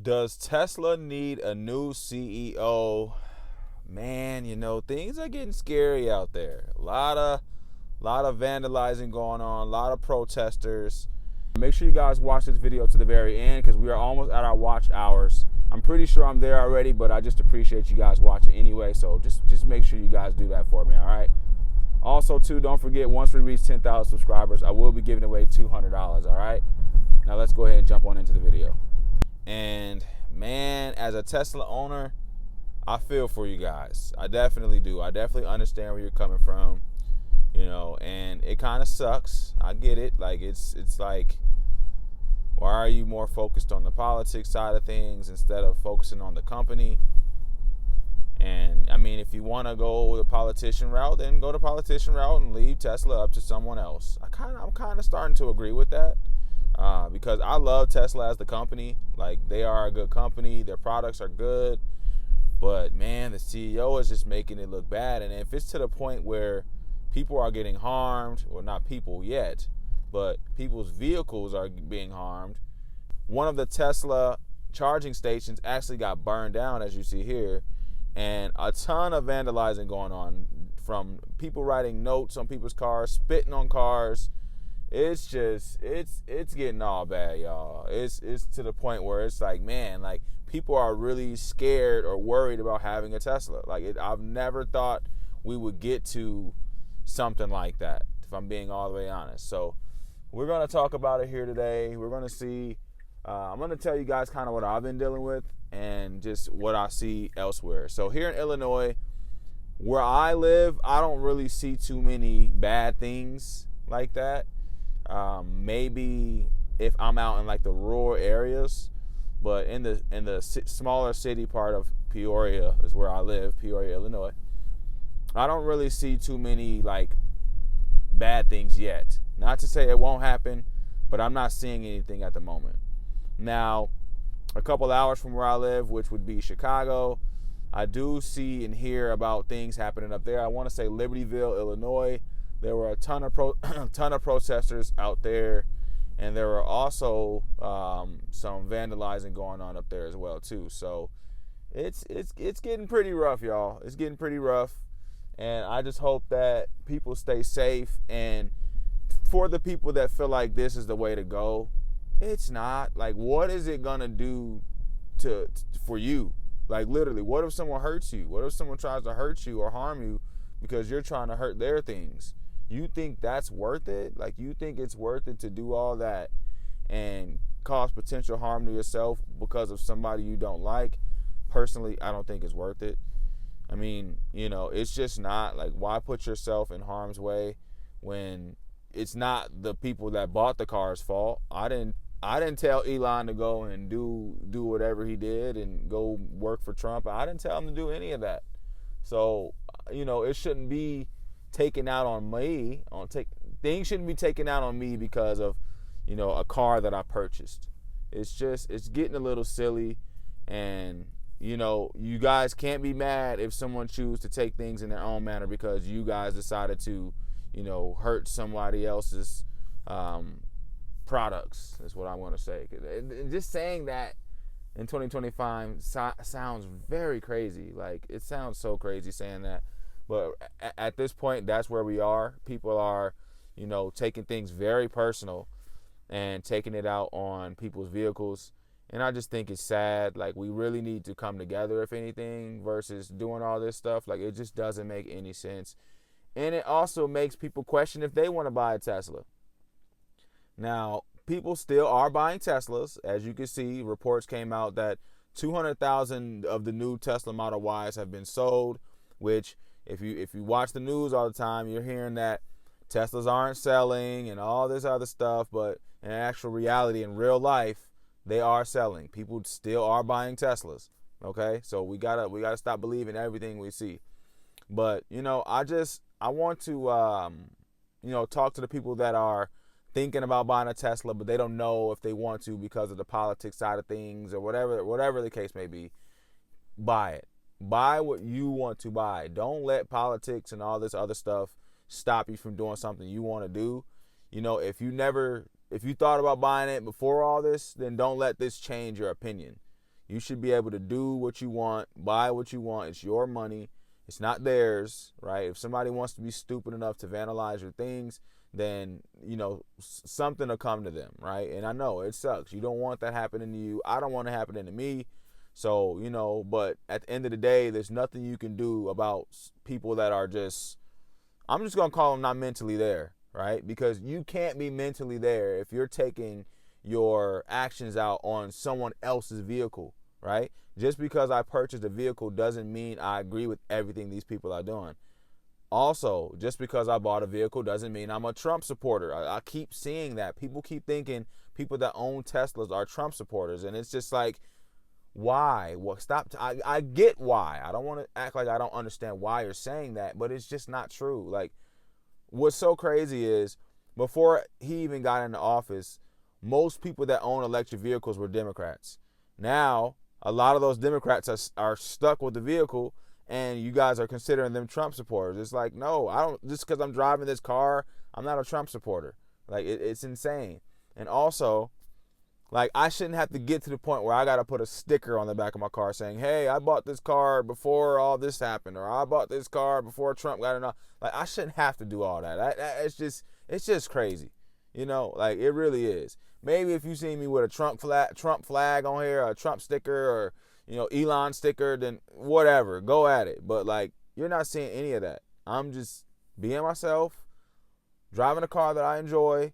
Does Tesla need a new CEO? Man, things are getting scary out there. A lot of vandalizing going on, a lot of protesters. Make sure you guys watch this video to the very end because we are almost at our watch hours. I'm pretty sure I'm there already, but I just appreciate you guys watching anyway. So just make sure you guys do that for me, all right? Also, too, don't forget, once we reach 10,000 subscribers, I will be giving away $200, all right? Now let's go ahead and jump on into the video. And man, as a Tesla owner, I feel for you guys. I definitely do. I definitely understand where you're coming from, and it kind of sucks. I get it. Like, it's like, why are you more focused on the politics side of things instead of focusing on the company? And I mean, if you want to go the politician route, then go the politician route and leave Tesla up to someone else. I'm kind of starting to agree with that. Because I love Tesla as the company. Like, they are a good company. Their products are good. But, man, the CEO is just making it look bad. And if it's to the point where people are getting harmed, well, not people yet, but people's vehicles are being harmed. One of the Tesla charging stations actually got burned down, as you see here. And a ton of vandalizing going on, from people writing notes on people's cars, spitting on cars. It's just, it's getting all bad, y'all. It's to the point where it's like, man, like, people are really scared or worried about having a Tesla. Like, I've never thought we would get to something like that, if I'm being all the way honest. So we're going to talk about it here today. We're going to see, I'm going to tell you guys kind of what I've been dealing with and just what I see elsewhere. So here in Illinois, where I live, I don't really see too many bad things like that. Maybe if I'm out in like the rural areas, but in the smaller city part of Peoria is where I live, Peoria, Illinois. I don't really see too many like bad things yet. Not to say it won't happen, but I'm not seeing anything at the moment. Now, a couple hours from where I live, which would be Chicago, I do see and hear about things happening up there. I want to say Libertyville, Illinois. There were a ton of protesters out there, and there were also some vandalizing going on up there as well too. So it's getting pretty rough, y'all. It's getting pretty rough, and I just hope that people stay safe. And for the people that feel like this is the way to go, it's not. Like, what is it gonna do for you? Like, literally, what if someone hurts you? What if someone tries to hurt you or harm you because you're trying to hurt their things? You think that's worth it? Like, you think it's worth it to do all that and cause potential harm to yourself because of somebody you don't like? Personally, I don't think it's worth it. I mean, it's just not. Like, why put yourself in harm's way when it's not the people that bought the car's fault? I didn't tell Elon to go and do whatever he did and go work for Trump. I didn't tell him to do any of that. So, it shouldn't be taken out on me. Things shouldn't be taken out on me because of, a car that I purchased. It's getting a little silly, and you guys can't be mad if someone chooses to take things in their own manner because you guys decided to, hurt somebody else's products. Is what I want to say. And just saying that in 2025 sounds very crazy. Like, it sounds so crazy saying that. But at this point, that's where we are. People are, taking things very personal and taking it out on people's vehicles. And I just think it's sad. Like, we really need to come together, if anything, versus doing all this stuff. Like, it just doesn't make any sense. And it also makes people question if they want to buy a Tesla. Now, people still are buying Teslas. As you can see, reports came out that 200,000 of the new Tesla Model Ys have been sold, which, if you watch the news all the time, you're hearing that Teslas aren't selling and all this other stuff, but in actual reality, in real life, they are selling. People still are buying Teslas. Okay, so we gotta stop believing everything we see. But I want to talk to the people that are thinking about buying a Tesla, but they don't know if they want to because of the politics side of things or whatever the case may be. Buy it. Buy what you want to buy. Don't let politics and all this other stuff stop you from doing something you want to do. If you thought about buying it before all this, then don't let this change your opinion. You should be able to do what you want, buy what you want. It's your money. It's not theirs, right? If somebody wants to be stupid enough to vandalize your things, then, something will come to them, right? And I know it sucks. You don't want that happening to you. I don't want it happening to me. So, but at the end of the day, there's nothing you can do about people that are I'm just going to call them not mentally there, right? Because you can't be mentally there if you're taking your actions out on someone else's vehicle, right? Just because I purchased a vehicle doesn't mean I agree with everything these people are doing. Also, just because I bought a vehicle doesn't mean I'm a Trump supporter. I keep seeing that. People keep thinking people that own Teslas are Trump supporters. And it's just like, why? Well, stop. I get why. I don't want to act like I don't understand why you're saying that, but it's just not true. Like, what's so crazy is before he even got into office, most people that own electric vehicles were Democrats. Now, a lot of those Democrats are stuck with the vehicle, and you guys are considering them Trump supporters. It's like, no, I don't. Just because I'm driving this car, I'm not a Trump supporter. Like, it's insane. And also, like, I shouldn't have to get to the point where I got to put a sticker on the back of my car saying, hey, I bought this car before all this happened, or I bought this car before Trump got it. Like, I shouldn't have to do all that. It's just crazy. Like, it really is. Maybe if you see me with a Trump flag on here, a Trump sticker, or, Elon sticker, then whatever, go at it. But, like, you're not seeing any of that. I'm just being myself, driving a car that I enjoy.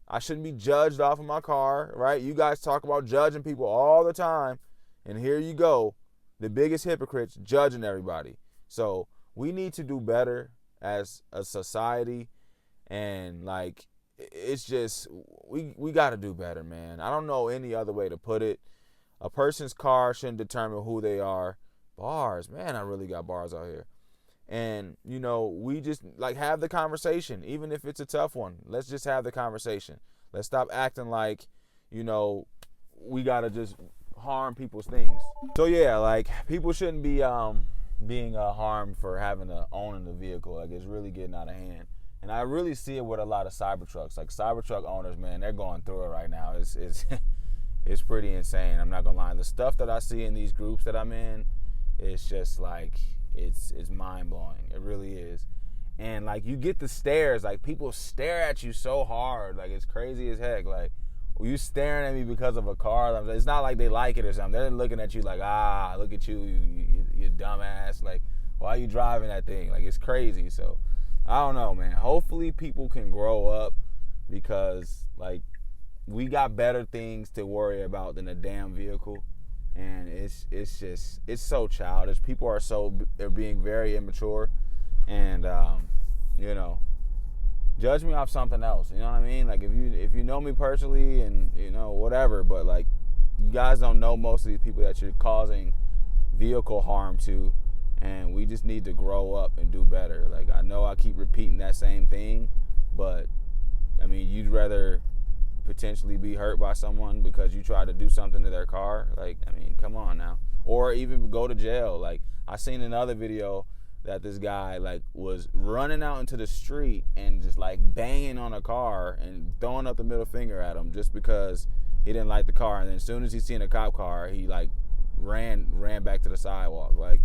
I shouldn't be judged off of my car, right? You guys talk about judging people all the time, and here you go, the biggest hypocrites judging everybody. So we need to do better as a society, and, like, it's just, we got to do better, man. I don't know any other way to put it. A person's car shouldn't determine who they are. Bars, man, I really got bars out here. And, we just, like, have the conversation, even if it's a tough one. Let's just have the conversation. Let's stop acting like, we got to just harm people's things. So, yeah, like, people shouldn't be being harmed for owning the vehicle. Like, it's really getting out of hand. And I really see it with a lot of Cybertrucks. Like, Cybertruck owners, man, they're going through it right now. It's pretty insane. I'm not going to lie. The stuff that I see in these groups that I'm in, it's just, like, it's mind-blowing. It really is. And, like, you get the stares. Like, people stare at you so hard. Like, it's crazy as heck. Like, you staring at me because of a car. It's not like they like it or something. They're looking at you like, look at you, you dumbass. Like, why are you driving that thing? Like, it's crazy. So, I don't know, man. Hopefully people can grow up, because, like, we got better things to worry about than a damn vehicle. And it's so childish. People they're being very immature, and judge me off something else. You know what I mean? Like, if you know me personally, and whatever, but, like, you guys don't know most of these people that you're causing vehicle harm to, and we just need to grow up and do better. Like, I know I keep repeating that same thing, but I mean, you'd rather potentially be hurt by someone because you try to do something to their car. Like, I mean, come on now. Or even go to jail. Like, I seen another video that this guy, like, was running out into the street and just, like, banging on a car and throwing up the middle finger at him just because he didn't like the car. And then as soon as he seen a cop car, he, like, ran back to the sidewalk. Like,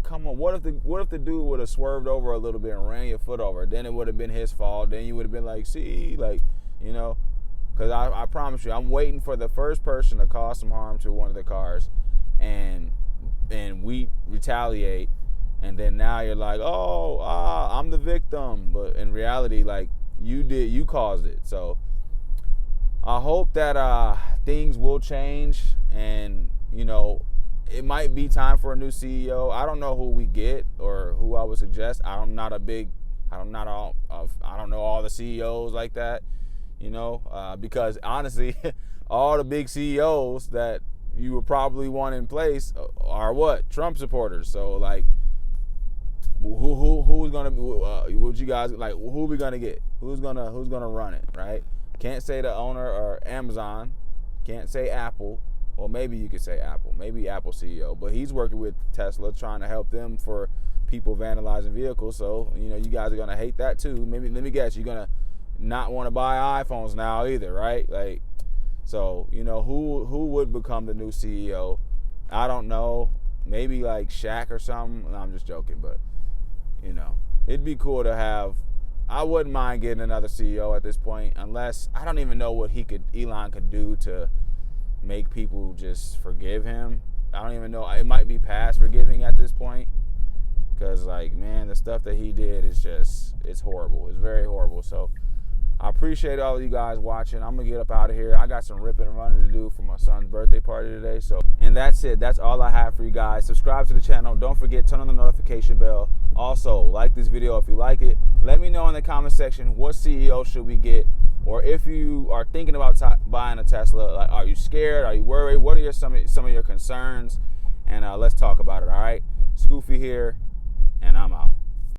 come on. What if the dude would have swerved over a little bit and ran your foot over? Then it would have been his fault. Then you would have been like, see, like, because I promise you, I'm waiting for the first person to cause some harm to one of the cars, and we retaliate, and then now you're like, I'm the victim. But in reality, like, you caused it. So I hope that things will change, and, it might be time for a new CEO. I don't know who we get or who I would suggest. I don't know all the CEOs like that. Because honestly, all the big CEOs that you would probably want in place are what? Trump supporters. So, like, who's gonna be? Would you guys like? Who we gonna get? Who's gonna run it? Right? Can't say the owner or Amazon. Can't say Apple. Well, maybe you could say Apple. Maybe Apple CEO, but he's working with Tesla, trying to help them for people vandalizing vehicles. So, you guys are gonna hate that too. Maybe, let me guess, you're gonna not want to buy iPhones now either, right? Like, so, who would become the new CEO? I don't know. Maybe like Shaq or something. No, I'm just joking, but you know, it'd be cool to have. I wouldn't mind getting another CEO at this point, unless I don't even know what Elon could do to make people just forgive him. I don't even know. It might be past forgiving at this point, because like, man, the stuff that he did is just, it's horrible. It's very horrible. So I appreciate all of you guys watching. I'm gonna get up out of here. I got some ripping and running to do for my son's birthday party today. So, and that's it. That's all I have for you guys. Subscribe to the channel. Don't forget, turn on the notification bell. Also, like this video if you like it. Let me know in the comment section what CEO should we get, or if you are thinking about buying a Tesla, like, are you scared? Are you worried? What are some of your concerns? And let's talk about it. All right, Scoofy here, and I'm out.